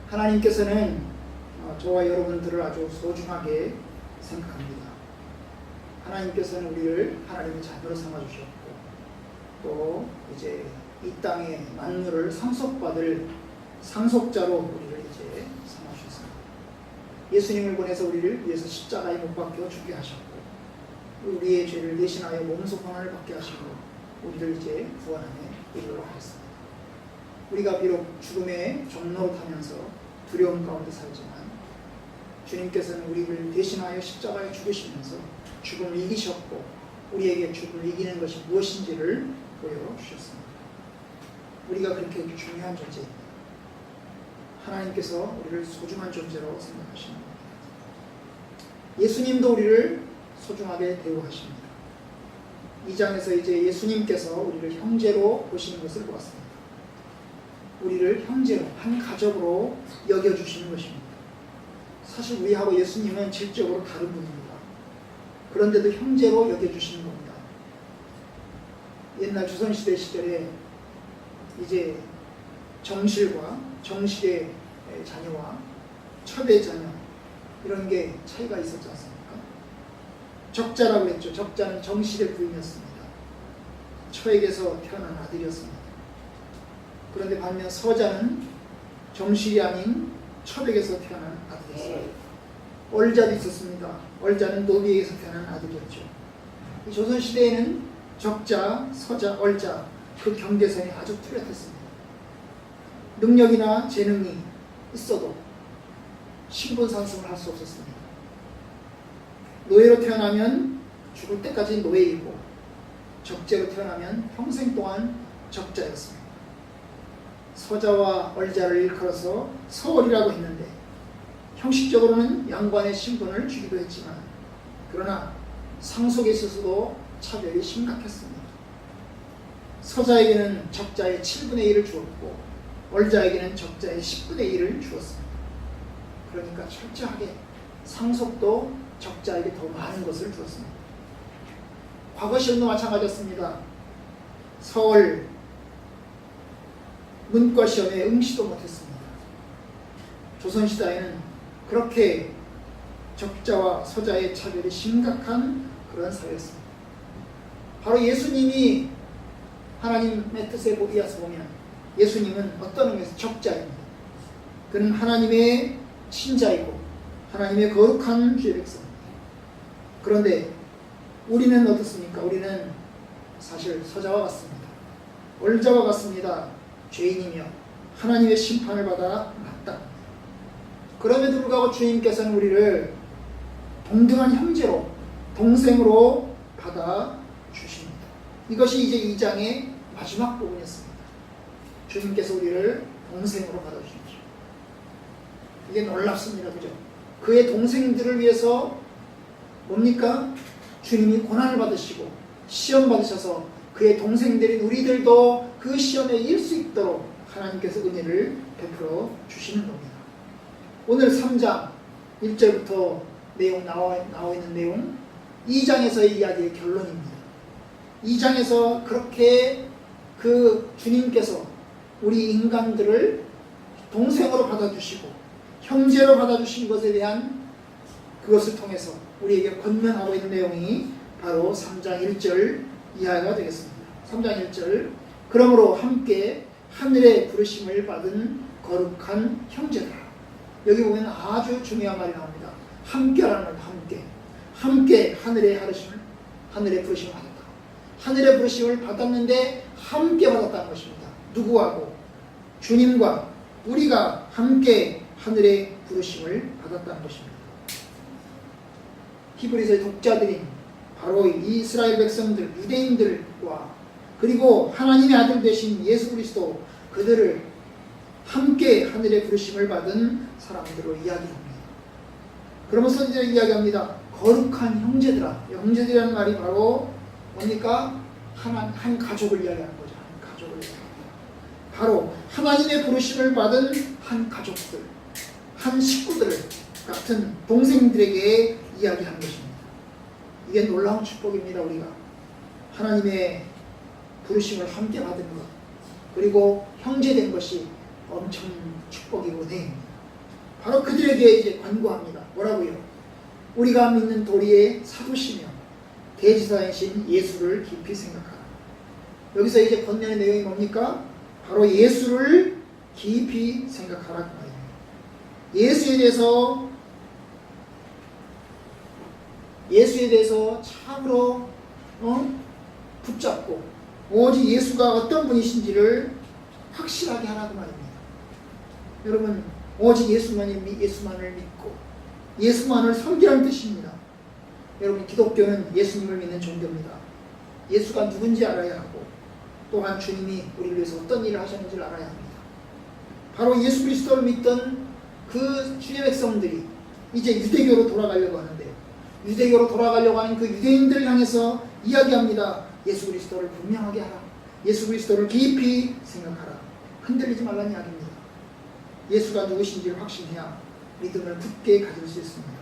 하나님께서는 저와 여러분들을 아주 소중하게 생각합니다. 하나님께서는 우리를 하나님의 자녀로 삼아주셨고 또 이제 이 땅의 만물을 상속받을 상속자로 우리를 이제 삼아주셨습니다. 예수님을 보내서 우리를 위해서 십자가에 못 박혀 죽게 하셨고 우리의 죄를 대신하여 몸소 고난을 받게 하시고 우리를 이제 구원함에 이르러 하셨습니다. 우리가 비록 죽음의 종로로 타면서 두려움 가운데 살지만 주님께서는 우리를 대신하여 십자가에 죽으시면서 죽음을 이기셨고 우리에게 죽음을 이기는 것이 무엇인지를 보여주셨습니다. 우리가 그렇게 중요한 존재입니다. 하나님께서 우리를 소중한 존재로 생각하시는 겁니다. 예수님도 우리를 소중하게 대우하십니다. 이 장에서 이제 예수님께서 우리를 형제로 보시는 것을 보았습니다. 우리를 형제로, 한 가족으로 여겨주시는 것입니다. 사실 우리하고 예수님은 질적으로 다른 분입니다. 그런데도 형제로 여겨주시는 겁니다. 옛날 조선시대 시절에 이제 정실과 정실의 자녀와 첩의 자녀 이런 게 차이가 있었지 않습니까? 적자라고 했죠. 적자는 정실의 부인이었습니다. 처에게서 태어난 아들이었습니다. 그런데 반면 서자는 정실이 아닌 첩에게서 태어난 아들이었습니다. 얼자도 있었습니다. 얼자는 노비에게서 태어난 아들이었죠. 이 조선시대에는 적자, 서자, 얼자 그 경계선이 아주 뚜렷했습니다. 능력이나 재능이 있어도 신분 상승을 할 수 없었습니다. 노예로 태어나면 죽을 때까지 노예이고 적재로 태어나면 평생 동안 적자였습니다. 서자와 얼자를 일컬어서 서얼이라고 했는데 형식적으로는 양반의 신분을 주기도 했지만 그러나 상속에 있어서도 차별이 심각했습니다. 서자에게는 적자의 7분의 1을 주었고 얼자에게는 적자의 10분의 1을 주었습니다. 그러니까 철저하게 상속도 적자에게 더 많은 것을 주었습니다. 과거 시험도 마찬가지였습니다. 서울 문과 시험에 응시도 못했습니다. 조선시대에는 그렇게 적자와 서자의 차별이 심각한 그런 사회였습니다. 바로 예수님이 하나님의 뜻에 의해서 보면 예수님은 어떤 의미에서 적자입니다. 그는 하나님의 친자이고 하나님의 거룩한 주의 백성입니다. 그런데 우리는 어떻습니까? 우리는 사실 서자와 같습니다. 얼자와 같습니다. 죄인이며 하나님의 심판을 받아 마땅합니다. 그럼에도 불구하고 주님께서는 우리를 동등한 형제로 동생으로 받아주십니다. 이것이 이제 2장의 마지막 부분이었습니다. 주님께서 우리를 동생으로 받아주십니다. 이게 놀랍습니다. 그죠? 그의 동생들을 위해서 뭡니까? 주님이 고난을 받으시고 시험 받으셔서 그의 동생들인 우리들도 그 시험에 이길 수 있도록 하나님께서 은혜를 베풀어 주시는 겁니다. 오늘 3장 1절부터 내용 나와 있는 내용 2장에서의 이야기의 결론입니다. 2장에서 그렇게 그 주님께서 우리 인간들을 동생으로 받아주시고 형제로 받아주신 것에 대한 그것을 통해서 우리에게 권면하고 있는 내용이 바로 3장 1절 이하가 되겠습니다. 3장 1절 그러므로 함께 하늘의 부르심을 받은 거룩한 형제들아. 여기 보면 아주 중요한 말이 나옵니다. 함께라는 말입니다. 함께 하늘의 부르심을 받았다. 하늘의 부르심을 받았는데 함께 받았다는 것입니다. 누구하고? 주님과 우리가 함께 하늘의 부르심을 받았다는 것입니다. 히브리서의 독자들인 바로 이스라엘 백성들, 유대인들과 그리고 하나님의 아들 되신 예수 그리스도 그들을 함께 하늘의 부르심을 받은 사람들로 이야기합니다. 그러면서 이제 이야기합니다. 거룩한 형제들아. 형제들이라는 말이 바로 뭡니까? 한 가족을 이야기하는 거죠. 한 가족을 이야기합니다. 바로 하나님의 부르심을 받은 한 가족들, 한 식구들 같은 동생들에게 이야기하는 것입니다. 이게 놀라운 축복입니다. 우리가 하나님의 부르심을 함께 받은 것 그리고 형제된 것이 엄청 축복이고 은혜입니다. 바로 그들에게 이제 권고합니다. 뭐라고요? 우리가 믿는 도리의 사도시며 대지사이신 예수를 깊이 생각하라. 여기서 이제 권면의 내용이 뭡니까? 바로 예수를 깊이 생각하라 그 말입니다. 예수에 대해서 참으로 붙잡고 오직 예수가 어떤 분이신지를 확실하게 하라고 말입니다. 여러분, 오직 예수만을 믿고 예수만을 섬기라는 뜻입니다. 여러분, 기독교는 예수님을 믿는 종교입니다. 예수가 누군지 알아야 하고 또한 주님이 우리를 위해서 어떤 일을 하셨는지를 알아야 합니다. 바로 예수 그리스도를 믿던 그 주의 백성들이 이제 유대교로 돌아가려고 하는데, 유대교로 돌아가려고 하는 그 유대인들을 향해서 이야기합니다. 예수 그리스도를 분명하게 하라. 예수 그리스도를 깊이 생각하라. 흔들리지 말라는 이야기입니다. 예수가 누구신지를 확신해야 믿음을 굳게 가질 수 있습니다.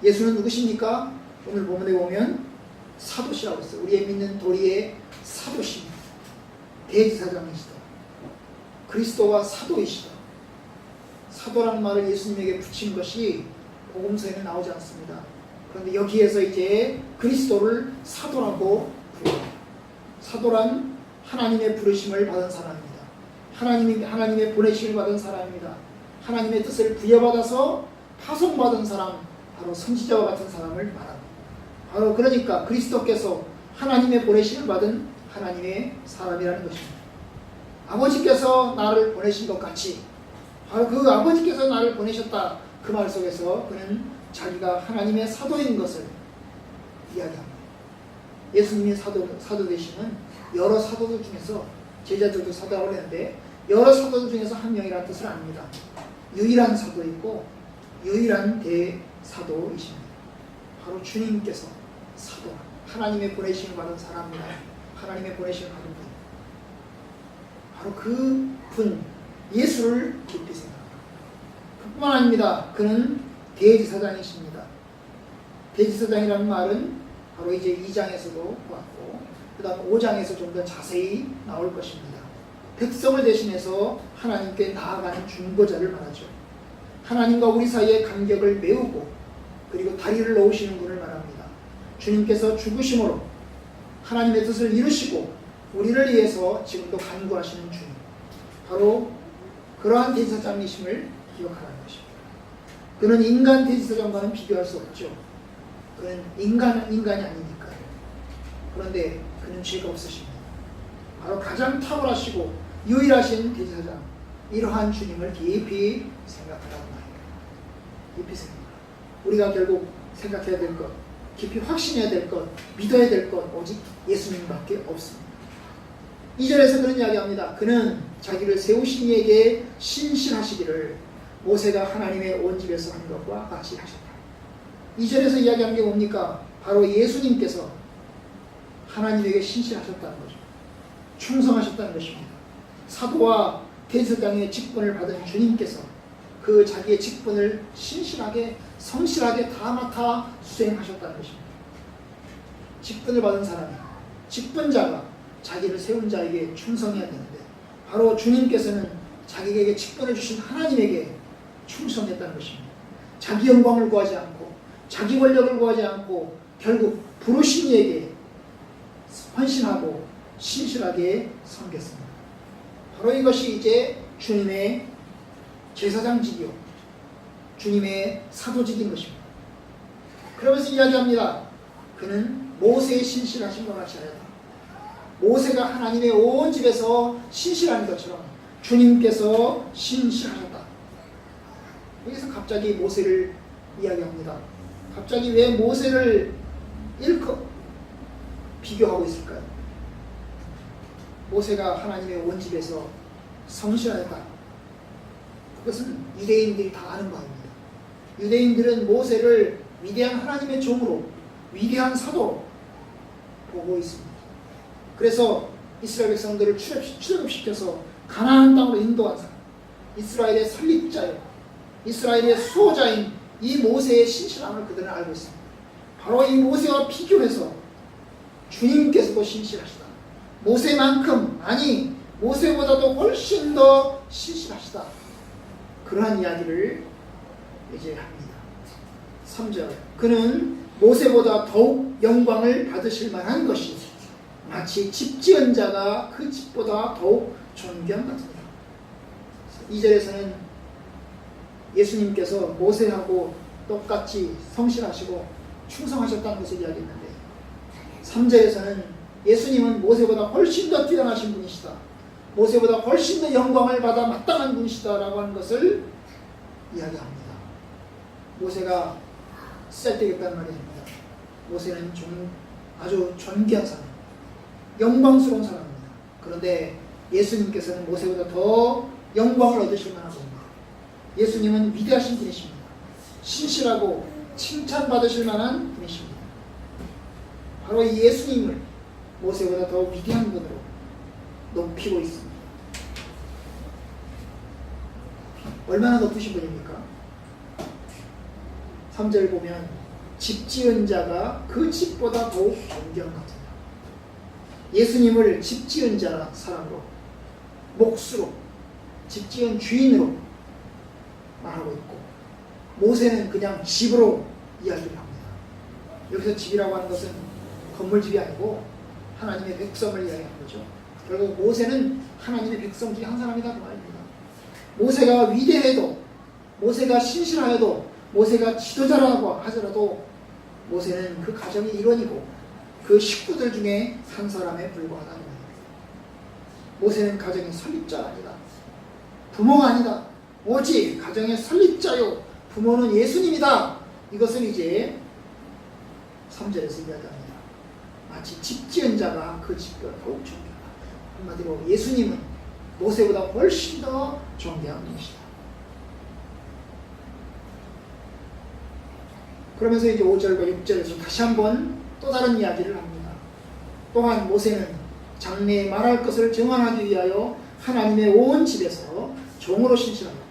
예수는 누구십니까? 오늘 본문에 보면 사도시라고 했어요. 우리의 믿는 도리의 사도십니다. 대지사장이시다. 그리스도가 사도이시다. 사도라는 말을 예수님에게 붙인 것이 복음서에는 나오지 않습니다. 그런데 여기에서 이제 그리스도를 사도라고 부릅니다. 사도란 하나님의 부르심을 받은 사람입니다. 하나님의 보내심을 받은 사람입니다. 하나님의 뜻을 부여받아서 파송받은 사람, 바로 선지자와 같은 사람을 말합니다. 바로 그러니까 그리스도께서 하나님의 보내심을 받은 하나님의 사람이라는 것입니다. 아버지께서 나를 보내신 것 같이 바로 그 아버지께서 나를 보내셨다, 그 말 속에서 그는 자기가 하나님의 사도인 것을 이야기합니다. 예수님이 사도 되시는 여러 사도들 중에서, 제자들도 사도라고 했는데 여러 사도들 중에서 한 명이라는 뜻을 압니다. 유일한 사도이고 유일한 대사도이십니다. 바로 주님께서 사도, 하나님의 보내심을 받은 사람입니다. 하나님의 보내심을 받은 분, 바로 그 분 예수를 깊이 생각합니다. 그뿐만 아닙니다. 그는 대지사장이십니다. 대지사장이라는 말은 바로 이제 2장에서도 보았고 그 다음 5장에서 좀 더 자세히 나올 것입니다. 백성을 대신해서 하나님께 나아가는 중보자를 말하죠. 하나님과 우리 사이의 간격을 메우고 그리고 다리를 놓으시는 분을 말합니다. 주님께서 죽으심으로 하나님의 뜻을 이루시고 우리를 위해서 지금도 간구하시는 주님, 바로 그러한 대지사장이심을 기억하라는 것입니다. 그는 인간 대지사장과는 비교할 수 없죠. 그는 인간이 아니니까요. 그런데 그는 죄가 없으십니다. 바로 가장 탁월하시고 유일하신 대지사장, 이러한 주님을 깊이 생각하라는 말입니다. 깊이 생각하라. 우리가 결국 생각해야 될 것, 깊이 확신해야 될 것, 믿어야 될 것, 오직 예수님밖에 없습니다. 2절에서 그런 이야기합니다. 그는 자기를 세우신 이에게 신실하시기를 모세가 하나님의 온 집에서 한 것과 같이 하셨다. 2절에서 이야기한 게 뭡니까? 바로 예수님께서 하나님에게 신실하셨다는 거죠. 충성하셨다는 것입니다. 사도와 대지사장의 직분을 받은 주님께서 그 자기의 직분을 신실하게, 성실하게 다 맡아 수행하셨다는 것입니다. 직분을 받은 사람이, 직분자가 자기를 세운 자에게 충성해야 되는데 바로 주님께서는 자기에게 직분을 주신 하나님에게 충성했다는 것입니다. 자기 영광을 구하지 않고 자기 권력을 구하지 않고 결국 부르신 이에게 헌신하고 신실하게 섬겼습니다. 바로 이것이 이제 주님의 제사장직이요, 주님의 사도직인 것입니다. 그러면서 이야기합니다. 그는 모세의 신실하신 것 같이 하였다. 모세가 하나님의 온 집에서 신실한 것처럼 주님께서 신실하셨다. 여기서 갑자기 모세를 이야기합니다. 갑자기 왜 모세를 일컬 비교하고 있을까요? 모세가 하나님의 온 집에서 성실하였다. 그것은 유대인들이 다 아는 바입니다. 유대인들은 모세를 위대한 하나님의 종으로, 위대한 사도로 보고 있습니다. 그래서 이스라엘 백성들을 출애굽시켜서 가나안 땅으로 인도한 사람, 이스라엘의 설립자요, 이스라엘의 수호자인 이 모세의 신실함을 그들은 알고 있습니다. 바로 이 모세와 비교해서 주님께서도 신실하시다. 모세만큼, 아니 모세보다도 훨씬 더 신실하시다. 그러한 이야기를 이제 합니다. 3절. 그는 모세보다 더욱 영광을 받으실 만한 것이 마치 집 지은 자가 그 집보다 더욱 존귀한 같으니라. 2절에서는 예수님께서 모세하고 똑같이 성실하시고 충성하셨다는 것을 이야기했는데 3절에서는 예수님은 모세보다 훨씬 더 뛰어나신 분이시다. 모세보다 훨씬 더 영광을 받아 마땅한 분이시다 라고 하는 것을 이야기합니다. 모세가 쓸데없다는 말이 됩니다. 모세는 아주 존귀한 사람, 영광스러운 사람입니다. 그런데 예수님께서는 모세보다 더 영광을 얻으실 만한 분입니다. 예수님은 위대하신 분이십니다. 신실하고 칭찬받으실 만한 분이십니다. 바로 이 예수님을 모세보다 더 위대한 분으로 높이고 있습니다. 얼마나 높으신 분입니까? 3절 보면 집 지은 자가 그 집보다 더욱 존귀한 것 같아요. 예수님을 집 지은 자 사람으로, 몫으로, 집 지은 주인으로 말하고 있고, 모세는 그냥 집으로 이야기를 합니다. 여기서 집이라고 하는 것은 건물집이 아니고 하나님의 백성을 이야기하는 거죠. 결국 모세는 하나님의 백성 중에 한 사람이다 그 말입니다. 모세가 위대해도, 모세가 신실하여도, 모세가 지도자라고 하더라도 모세는 그 가정의 일원이고 그 식구들 중에 한 사람에 불과하다는 거예요. 모세는 가정의 설립자가 아니다. 부모가 아니다. 오직 가정의 설립자요 부모는 예수님이다. 이것을 이제 3절에서 이야기합니다. 마치 집 지은 자가 그 집보다 더욱 존귀하다. 한마디로 예수님은 모세보다 훨씬 더 존귀한 분이시다. 그러면서 이제 5절과 6절에서 다시 한번 또 다른 이야기를 합니다. 또한 모세는 장래에 말할 것을 증언하기 위하여 하나님의 온 집에서 종으로 신실하였고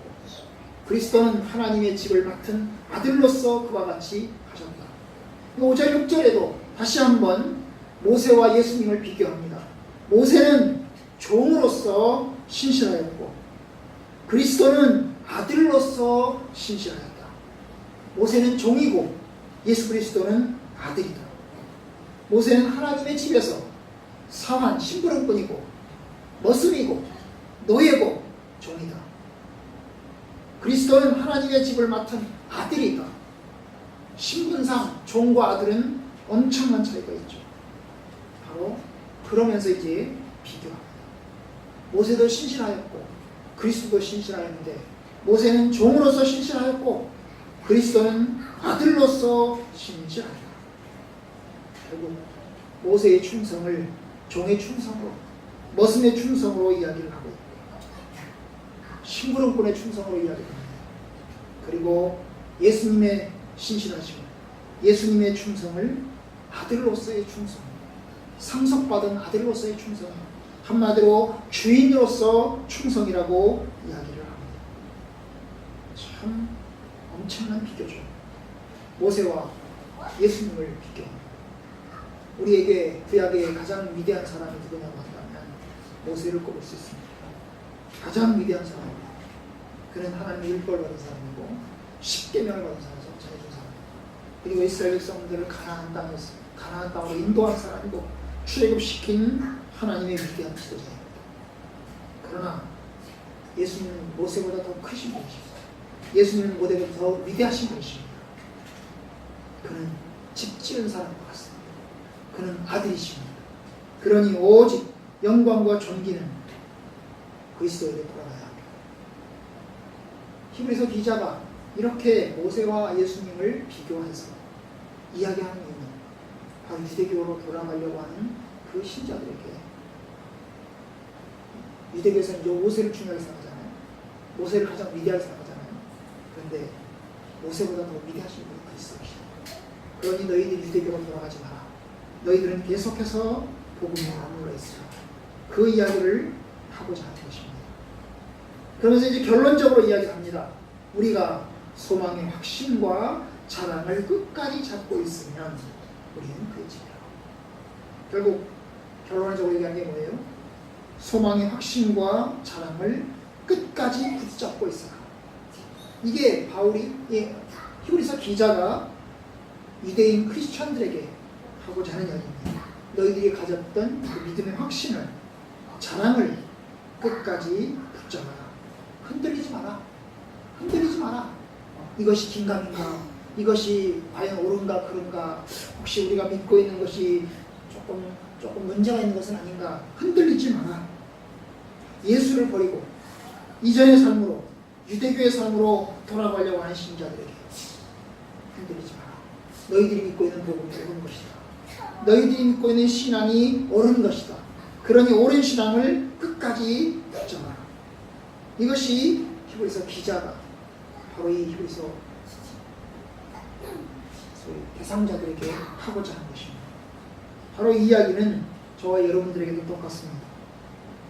그리스도는 하나님의 집을 맡은 아들로서 그와 같이 하셨다. 5절 6절에도 다시 한번 모세와 예수님을 비교합니다. 모세는 종으로서 신실하였고 그리스도는 아들로서 신실하였다. 모세는 종이고 예수 그리스도는 아들이다. 모세는 하나님의 집에서 사환, 심부름꾼이고 머슴이고 노예고 종이다. 그리스도는 하나님의 집을 맡은 아들이다. 신분상 종과 아들은 엄청난 차이가 있죠. 바로 그러면서 이제 비교합니다. 모세도 신실하였고 그리스도도 신실하였는데 모세는 종으로서 신실하였고 그리스도는 아들로서 신실하였다. 결국 모세의 충성을 종의 충성으로, 머슴의 충성으로 이야기를 하고 있고 심부름꾼의 충성으로 이야기를 합니다. 그리고 예수님의 신실하심, 예수님의 충성을 아들로서의 충성, 상속받은 아들로서의 충성, 한마디로 주인으로서 충성이라고 이야기를 합니다. 참 엄청난 비교죠. 모세와 예수님을 비교합니다. 우리에게 구약의 가장 위대한 사람이 누구냐고 한다면 모세를 꼽을 수 있습니다. 가장 위대한 사람입니다. 그는 하나님의 율법을 받은 사람이고 십계명을 받은 사람이죠. 전해준 사람. 그리고 이스라엘 백성들을 가나안 땅으로 인도한 사람이고 출애굽시킨 하나님의 위대한 지도자입니다. 그러나 예수님은 모세보다 더 크신 분이십니다. 예수님은 모세보다 더 위대하신 분이십니다. 그는 집 지은 사람과 같습니다. 그는 아들이십니다. 그러니 오직 영광과 존귀는 그리스도에게 돌아가야 합니다. 히브리서 기자가 이렇게 모세와 예수님을 비교해서 이야기하는 이유는 바로 유대교로 돌아가려고 하는 그 신자들에게, 유대교에서는 모세를 중요하게 생각하잖아요. 모세를 가장 위대하게 생각하잖아요. 그런데 모세보다 더 위대하신 분이 그리스도이시다. 그러니 너희들이 유대교로 돌아가지 마라. 너희들은 계속해서 복음에 머물러 있으라. 그 이야기를 하고자 하는 것입니다. 그러면서 이제 결론적으로 이야기합니다. 우리가 소망의 확신과 자랑을 끝까지 잡고 있으면 우리는 그의 집이라고. 결국 결론적으로 얘기하는 게 뭐예요? 소망의 확신과 자랑을 끝까지 붙잡고 있어라. 이게 바울이 히브리서 기자가 유대인 크리스천들에게 하고자 하는 이야기입니다. 너희들이 가졌던 그 믿음의 확신을, 자랑을 끝까지 붙잡아라. 흔들리지 마라. 흔들리지 마라. 이것이 긴가민가? 이것이 과연 옳은가 그른가? 혹시 우리가 믿고 있는 것이 조금 문제가 있는 것은 아닌가? 흔들리지 마라. 예수를 버리고 이전의 삶으로, 유대교의 삶으로 돌아가려고 하는 신자들에게 흔들리지 마라. 너희들이 믿고 있는 복음이 옳은 것이다. 너희들이 믿고 있는 신앙이 옳은 것이다. 그러니 옳은 신앙을 끝까지 붙잡아라. 이것이 히브리서 기자가 바로 이 히브리서 대상자들에게 하고자 하는 것입니다. 바로 이 이야기는 저와 여러분들에게도 똑같습니다.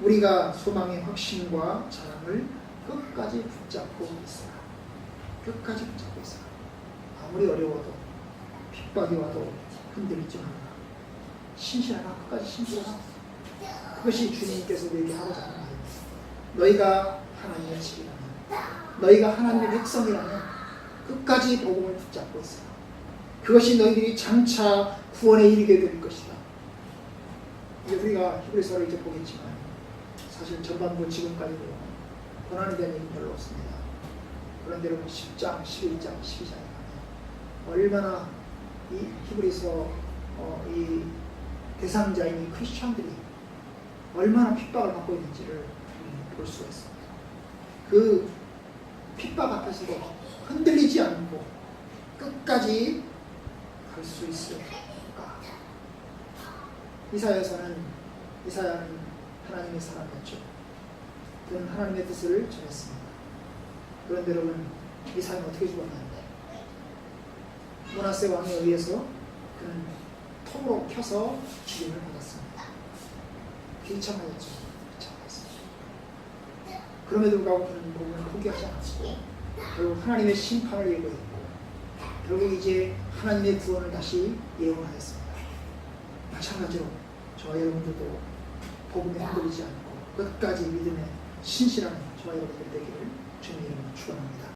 우리가 소망의 확신과 자랑을 끝까지 붙잡고 있어라. 끝까지 붙잡고 있어라. 아무리 어려워도 핍박이 와도 흔들리지 말라. 신실하라. 끝까지 신실하라. 그것이 주님께서 우리에게 하고자 하는 말입니다. 너희가 하나님의 집이라면, 너희가 하나님의 백성이라면 끝까지 복음을 붙잡고 있어라. 그것이 너희들이 장차 구원에 이르게 될 것이다. 이제 우리가 히브리서를 이제 보겠지만 사실 전반부 지금까지도 고난에 대한 얘기는 별로 없습니다. 그런데 여러분 10장, 11장, 12장에 가면 얼마나 이 히브리서 이 대상자인 이 크리스천들이 얼마나 핍박을 받고 있는지를 볼 수가 있습니다. 그 핍박 앞에서도 흔들리지 않고 끝까지 갈 수 있을까? 이사야는 하나님의 사람이었죠. 그는 하나님의 뜻을 전했습니다. 그런데 여러분, 이사야는 어떻게 죽었는데? 므낫세 왕에 의해서 그는 톱으로 켜서 죽임을 받았습니다. 비참하였죠. 비참하였습니다. 그럼에도 불구하고 그는 복음을 포기하지 않았고 결국 하나님의 심판을 예고했고 결국 이제 하나님의 구원을 다시 예언하였습니다. 마찬가지로 저와 여러분들도 복음에 흔들리지 않고 끝까지 믿음에 신실한 저와 여러분들 되기를 주님 이름으로 축원합니다.